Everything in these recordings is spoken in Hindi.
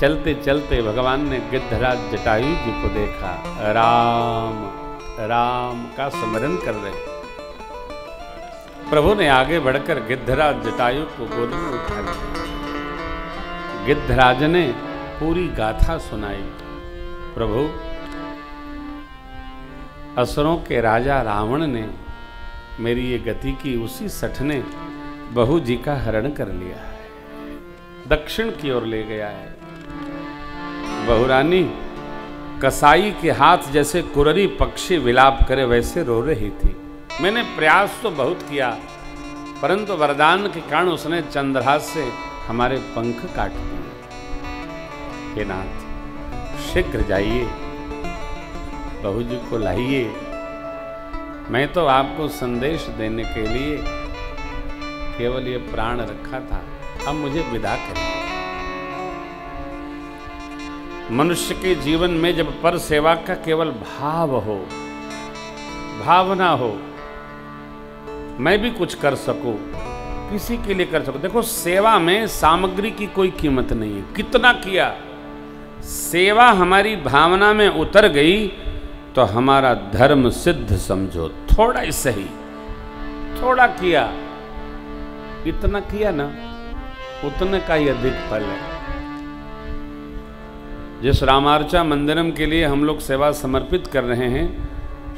चलते चलते भगवान ने गिद्धराज जटायु जी को देखा, राम राम का स्मरण कर रहे। प्रभु ने आगे बढ़कर गिद्धराज जटायु को गोद में उठा लिया। गिद्धराज ने पूरी गाथा सुनाई। प्रभु, असुरों के राजा रावण ने मेरी ये गति की, उसी सठ ने बहू जी का हरण कर लिया है, दक्षिण की ओर ले गया है। बहुरानी कसाई के हाथ जैसे कुररी पक्षी विलाप करे वैसे रो रही थी। मैंने प्रयास तो बहुत किया, परंतु वरदान के कारण उसने चंद्रहास से हमारे पंख काट दिए। हे नाथ, शीघ्र जाइए, बहू जी को लाइए। मैं तो आपको संदेश देने के लिए केवल ये प्राण रखा था, अब मुझे विदा करिए। मनुष्य के जीवन में जब पर सेवा का केवल भाव हो, भावना हो, मैं भी कुछ कर सकूं, किसी के लिए कर सकूं। देखो, सेवा में सामग्री की कोई कीमत नहीं है, कितना किया। सेवा हमारी भावना में उतर गई तो हमारा धर्म सिद्ध समझो। थोड़ा ही सही, थोड़ा किया, इतना किया ना, उतने का ही अधिक फल है। जिस रामार्चा मंदिरम के लिए हम लोग सेवा समर्पित कर रहे हैं,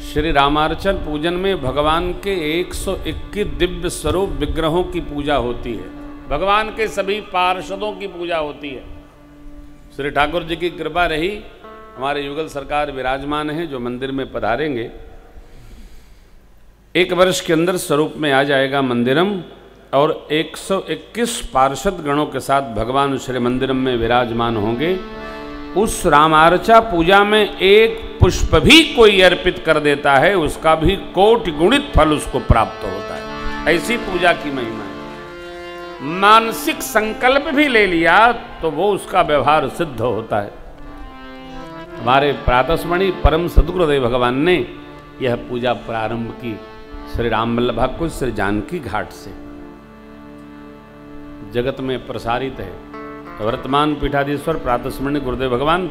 श्री रामार्चन पूजन में भगवान के 121 दिव्य स्वरूप विग्रहों की पूजा होती है, भगवान के सभी पार्षदों की पूजा होती है। श्री ठाकुर जी की कृपा रही, हमारे युगल सरकार विराजमान हैं जो मंदिर में पधारेंगे। 1 वर्ष के अंदर स्वरूप में आ जाएगा मंदिरम, और 121 पार्षद गणों के साथ भगवान श्री मंदिरम में विराजमान होंगे। उस रामार्चा पूजा में एक पुष्प भी कोई अर्पित कर देता है, उसका भी कोटि गुणित फल उसको प्राप्त होता है। ऐसी पूजा की महिमा है। मानसिक संकल्प भी ले लिया तो वो उसका व्यवहार सिद्ध होता है। हमारे प्रातस्मरणीय परम सद्गुरुदेव भगवान ने यह पूजा प्रारंभ की श्री राम वल्लभा कुंज श्री जानकी घाट से, जगत में प्रसारित है। वर्तमान पीठाधीश्वर प्रातस्मरणीय गुरुदेव भगवान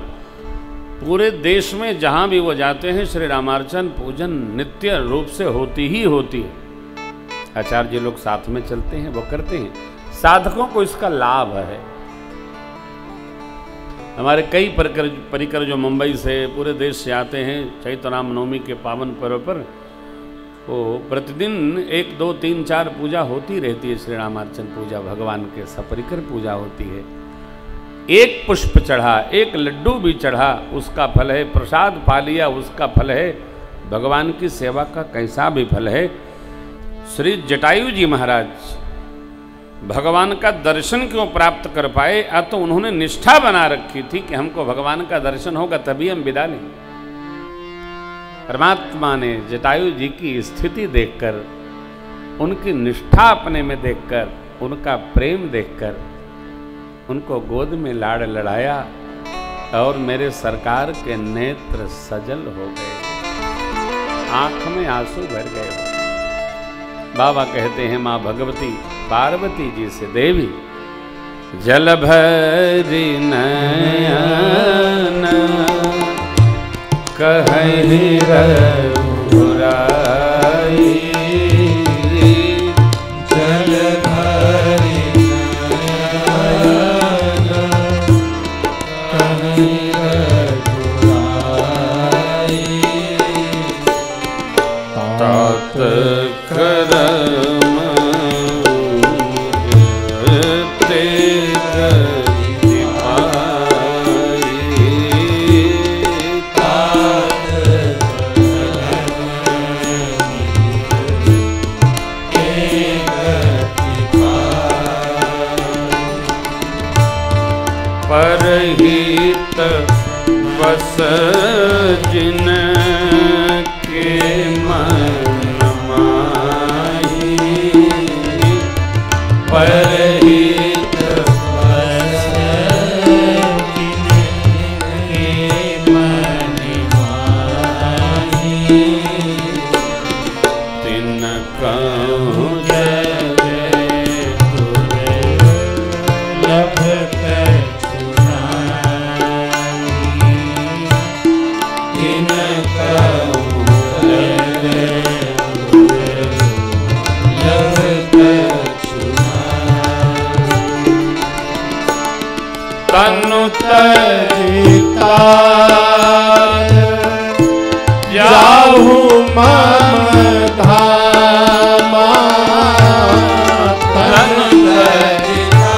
पूरे देश में जहां भी वो जाते हैं, श्री रामार्चन पूजन नित्य रूप से होती ही होती है। आचार्य लोग साथ में चलते हैं, वो करते हैं, साधकों को इसका लाभ है। हमारे कई परिकर जो मुंबई से, पूरे देश से आते हैं, चैत्र राम नवमी के पावन पर्व पर वो प्रतिदिन 1, 2, 3, 4 पूजा होती रहती है। श्री रामार्चन पूजा, भगवान के सपरिकर पूजा होती है। एक पुष्प चढ़ा, एक लड्डू भी चढ़ा, उसका फल है। प्रसाद पा लिया, उसका फल है। भगवान की सेवा का कैसा भी फल है। श्री जटायु जी महाराज भगवान का दर्शन क्यों प्राप्त कर पाए? तो उन्होंने निष्ठा बना रखी थी कि हमको भगवान का दर्शन होगा तभी हम विदा लेंगे। परमात्मा ने जटायु जी की स्थिति देखकर, उनकी निष्ठा अपने में देखकर, उनका प्रेम देखकर उनको गोद में लाड़ लड़ाया और मेरे सरकार के नेत्र सजल हो गए, आंख में आंसू भर गए। बाबा कहते हैं, माँ भगवती पार्वती जी से, देवी जल भरी नयन कहहि रघुराई, जल भरी परहित बस जिन के मन माही, परहित बस जिन के मन माही, तिन कहूँ जय तुरे लभ कर सुनाई। तनु तजिता जाहु मम धामा तनु तजिता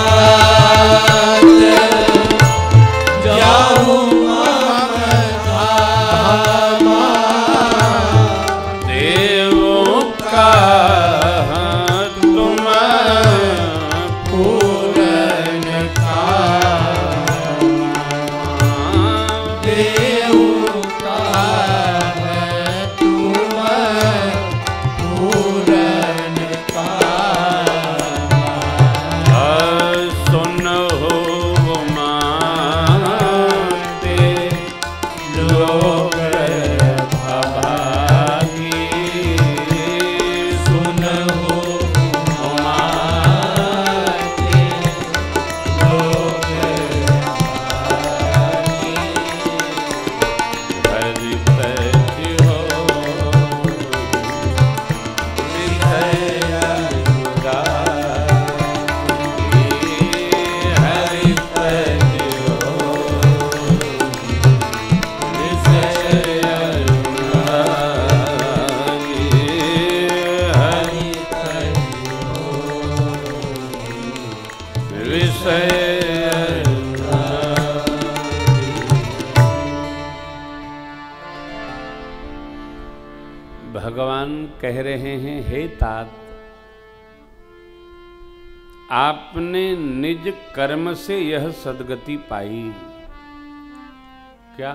जाहु मम धामा देवों का तुम पूरन का भगवान कह रहे हैं, हे तात, आपने निज कर्म से यह सद्गति पाई। क्या?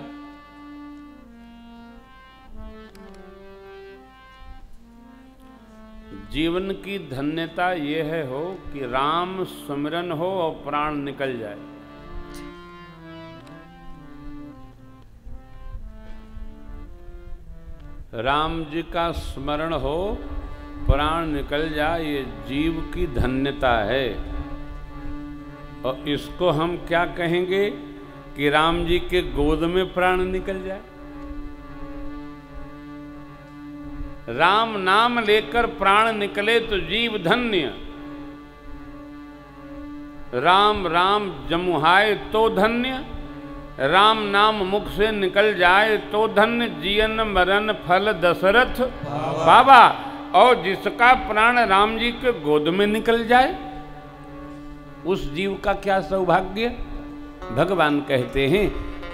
जीवन की धन्यता यह हो कि राम स्मरण हो और प्राण निकल जाए। राम जी का स्मरण हो, प्राण निकल जाए, ये जीव की धन्यता है। और इसको हम क्या कहेंगे कि राम जी के गोद में प्राण निकल जाए। राम नाम लेकर प्राण निकले तो जीव धन्य। राम राम जमुहाए तो धन्य। राम नाम मुख से निकल जाए तो धन्य। जियन मरण फल दशरथ बाबा। और जिसका प्राण राम जी के गोद में निकल जाए, उस जीव का क्या सौभाग्य। भगवान कहते हैं,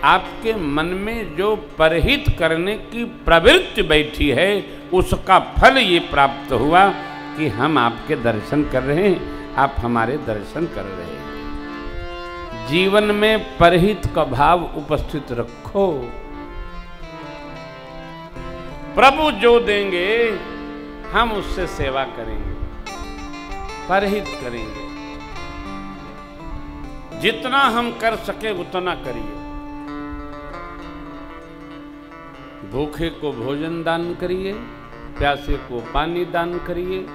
आपके मन में जो परहित करने की प्रवृत्ति बैठी है, उसका फल ये प्राप्त हुआ कि हम आपके दर्शन कर रहे हैं, आप हमारे दर्शन कर रहे हैं। जीवन में परहित का भाव उपस्थित रखो। प्रभु जो देंगे हम उससे सेवा करेंगे, परहित करेंगे। जितना हम कर सके उतना करिए। भूखे को भोजन दान करिए, प्यासे को पानी दान करिए।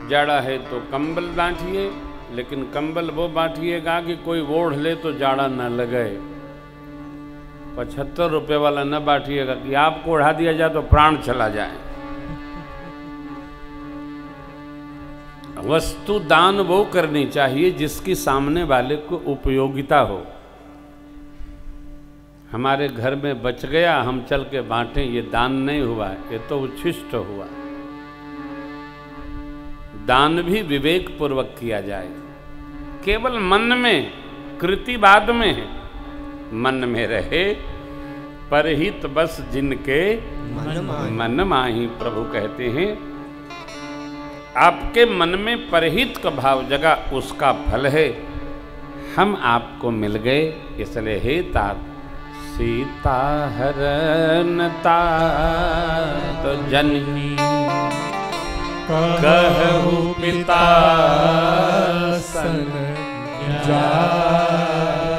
जाड़ा है तो कंबल बांटिए, लेकिन कंबल वो बांटिएगा कि कोई ओढ़ ले तो जाड़ा न लगे। 75 रुपए वाला न बांटिएगा कि आपको ओढ़ा दिया जाए तो प्राण चला जाए। वस्तु दान वो करनी चाहिए जिसकी सामने वाले को उपयोगिता हो। हमारे घर में बच गया, हम चल के बांटें, ये दान नहीं हुआ, ये तो उच्छिष्ट हुआ। दान भी विवेक पूर्वक किया जाए। केवल मन में, कृति बाद में है। मन में रहे परहित बस जिनके मन माही। प्रभु कहते हैं, आपके मन में परहित का भाव जगा, उसका फल है। हम आपको मिल गए, इसलिए हे तात, सीता हरण तात जननी कहु पिता सन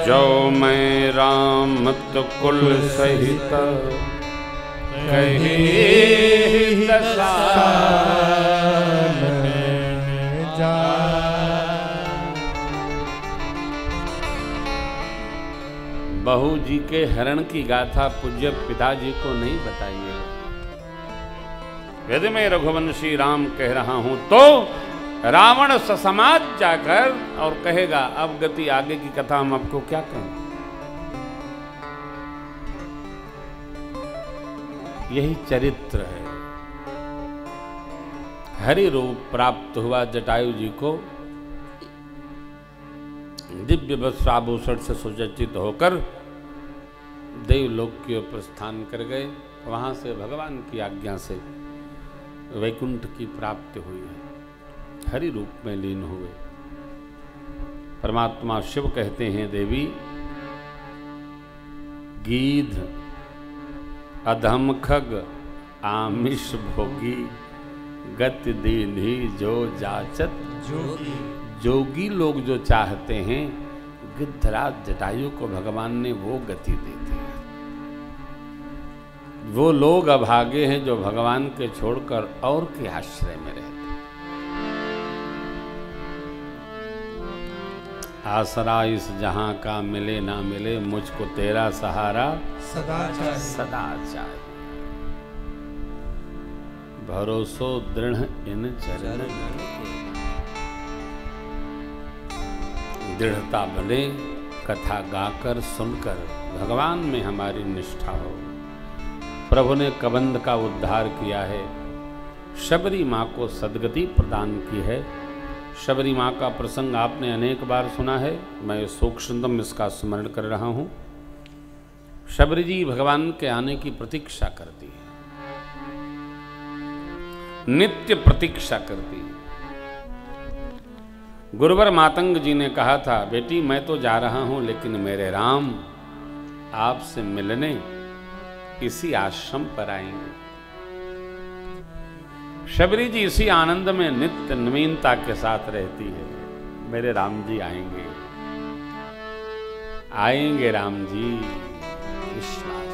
जो मैं राम तो कुल सहित कही दशा बहू जी के हरण की गाथा पूज्य पिताजी को नहीं बताइए। यदि मैं रघुवंशी राम कह रहा हूं तो रावण ससमाज जाकर और कहेगा अब गति आगे की कथा हम आपको क्या कहें। यही चरित्र है। हरि रूप प्राप्त हुआ जटायु जी को, दिव्य वस्त्राभूषण से सुसज्जित होकर देवलोक की ओर प्रस्थान कर गए। वहां से भगवान की आज्ञा से वैकुंठ की प्राप्ति हुई है, हरि रूप में लीन हुए। परमात्मा शिव कहते हैं, देवी गीध अधम खग आमिष भोगी गति दीन्ही जो जाचत जोगी। जोगी लोग जो चाहते हैं गिद्धराज जटायु को भगवान ने वो गति दे दी। वो लोग अभागे हैं जो भगवान के छोड़कर और के आश्रय में रहते। आसरा इस जहां का मिले ना मिले, मुझको तेरा सहारा सदा चाहिए। भरोसो दृढ़ इन चरण दृढ़ता बने, कथा गाकर सुनकर भगवान में हमारी निष्ठा हो। प्रभु ने कबंध का उद्धार किया है, शबरी माँ को सद्गति प्रदान की है। शबरी माँ का प्रसंग आपने अनेक बार सुना है, मैं सूक्ष्मतम इसका स्मरण कर रहा हूँ। शबरी जी भगवान के आने की प्रतीक्षा करती है, नित्य प्रतीक्षा करती है। गुरुवर मातंग जी ने कहा था, बेटी मैं तो जा रहा हूं लेकिन मेरे राम आपसे मिलने इसी आश्रम पर आएंगे। शबरी जी इसी आनंद में नित्य नवीनता के साथ रहती है। मेरे राम जी आएंगे, आएंगे राम जी, विश्वास।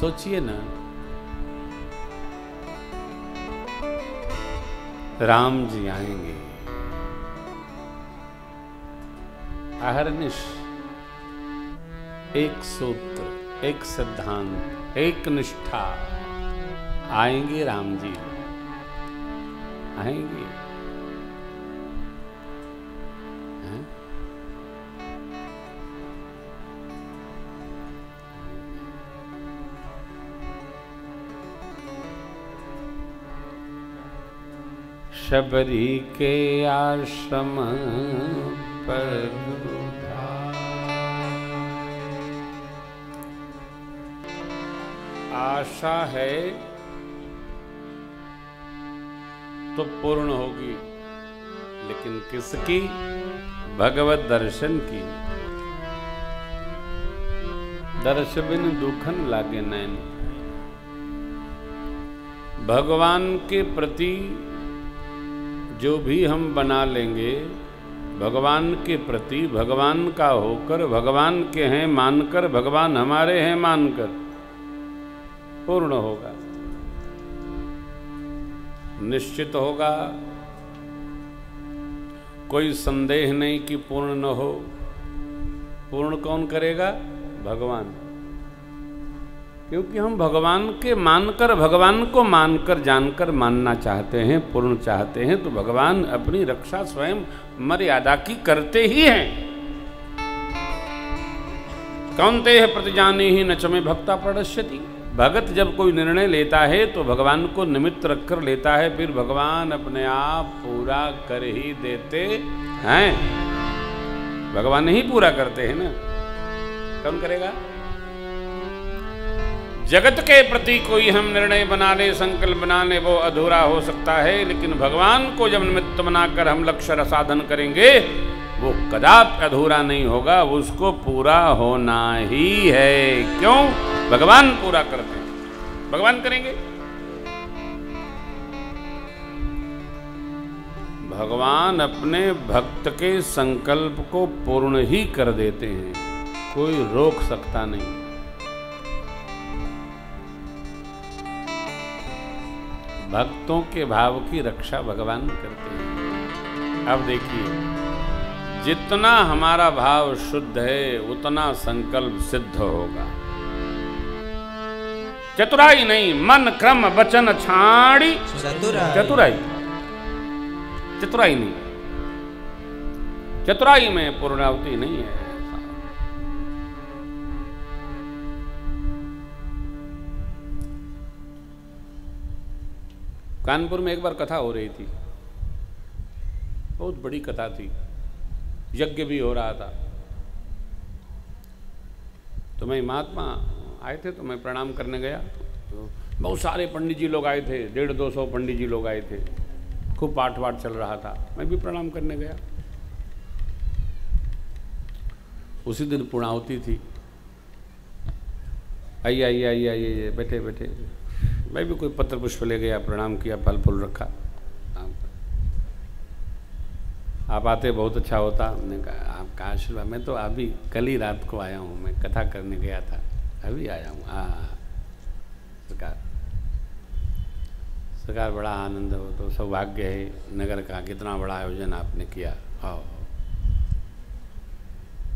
सोचिए ना, राम जी आएंगे। अहरनिश एक सूत्र, एक सिद्धांत, एक निष्ठा, आएंगे राम जी, आएंगे। शबरी के आश्रम पर आशा है तो पूर्ण होगी, लेकिन किसकी? भगवत दर्शन की। दर्श बिन दुखन लागे नैन। भगवान के प्रति जो भी हम बना लेंगे, भगवान के प्रति भगवान का होकर, भगवान के हैं मानकर, भगवान हमारे हैं मानकर पूर्ण होगा, निश्चित होगा। कोई संदेह नहीं कि पूर्ण न हो। पूर्ण कौन करेगा? भगवान। क्योंकि हम भगवान के मानकर, भगवान को मानकर जानकर मानना चाहते हैं, पूर्ण चाहते हैं, तो भगवान अपनी रक्षा स्वयं मर्यादा की करते ही हैं। कौन्तेय प्रतिजाने ही नच में भक्ता प्रणश्यति। भगत जब कोई निर्णय लेता है तो भगवान को निमित्त रखकर लेता है, फिर भगवान अपने आप पूरा कर ही देते हैं। भगवान ही पूरा करते हैं ना, कौन करेगा? जगत के प्रति कोई हम निर्णय बना ले, संकल्प बना ले, वो अधूरा हो सकता है, लेकिन भगवान को जब निमित्त बनाकर हम लक्ष्य साधन करेंगे, वो कदापि अधूरा नहीं होगा, उसको पूरा होना ही है। क्यों? भगवान पूरा करते हैं, भगवान करेंगे। भगवान अपने भक्त के संकल्प को पूर्ण ही कर देते हैं, कोई रोक सकता नहीं। भक्तों के भाव की रक्षा भगवान करते हैं। अब देखिए, जितना हमारा भाव शुद्ध है उतना संकल्प सिद्ध होगा। चतुराई नहीं, मन क्रम वचन छाड़ी चतुराई, चतुराई नहीं, चतुराई में पूर्णावती नहीं है। कानपुर में एक बार कथा हो रही थी, बहुत बड़ी कथा थी, यज्ञ भी हो रहा था। तो मैं महात्मा आए थे तो मैं प्रणाम करने गया, तो बहुत सारे पंडित जी लोग आए थे, 150-200 पंडित जी लोग आए थे, खूब पाठ वाठ चल रहा था, मैं भी प्रणाम करने गया। उसी दिन पूर्णाहुति थी, आइए आइए आइए आइए, बैठे बैठे, मैं भी कोई पत्र पुष्प ले गया, प्रणाम किया, फल फूल रखा। आप आते बहुत अच्छा होता। हमने कहा आपका आशीर्वाद, मैं तो अभी कल ही रात को आया हूँ, मैं कथा करने गया था, अभी आया हूँ। हाँ सरकार, सरकार बड़ा आनंद हो, तो सौभाग्य है नगर का, कितना बड़ा आयोजन आपने किया। आओ,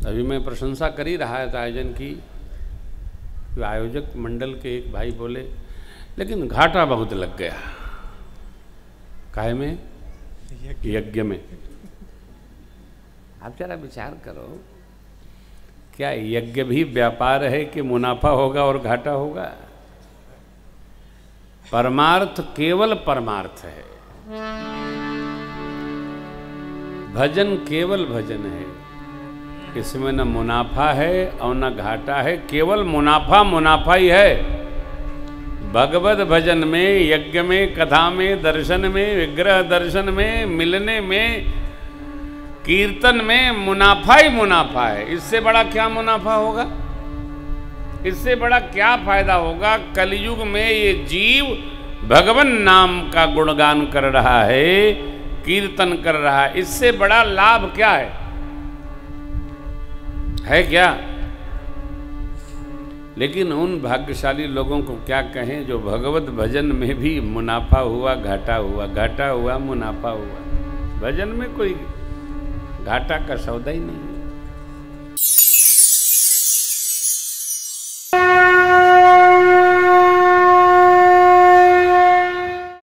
अभी मैं प्रशंसा कर ही रहा था आयोजन की, आयोजक मंडल के एक भाई बोले लेकिन घाटा बहुत लग गया। काहे में? यज्ञ में। आप जरा विचार करो, क्या यज्ञ भी व्यापार है कि मुनाफा होगा और घाटा होगा? परमार्थ केवल परमार्थ है, भजन केवल भजन है, इसमें न मुनाफा है और न घाटा है, केवल मुनाफा मुनाफा ही है। भगवत भजन में, यज्ञ में, कथा में, दर्शन में, विग्रह दर्शन में, मिलने में, कीर्तन में मुनाफा ही मुनाफा है। इससे बड़ा क्या मुनाफा होगा? इससे बड़ा क्या फायदा होगा? कलयुग में ये जीव भगवान नाम का गुणगान कर रहा है, कीर्तन कर रहा है, इससे बड़ा लाभ क्या है क्या? लेकिन उन भाग्यशाली लोगों को क्या कहें जो भगवत भजन में भी मुनाफा हुआ, घाटा हुआ, घाटा हुआ, मुनाफा हुआ। भजन में कोई घाटा का सौदा ही नहीं।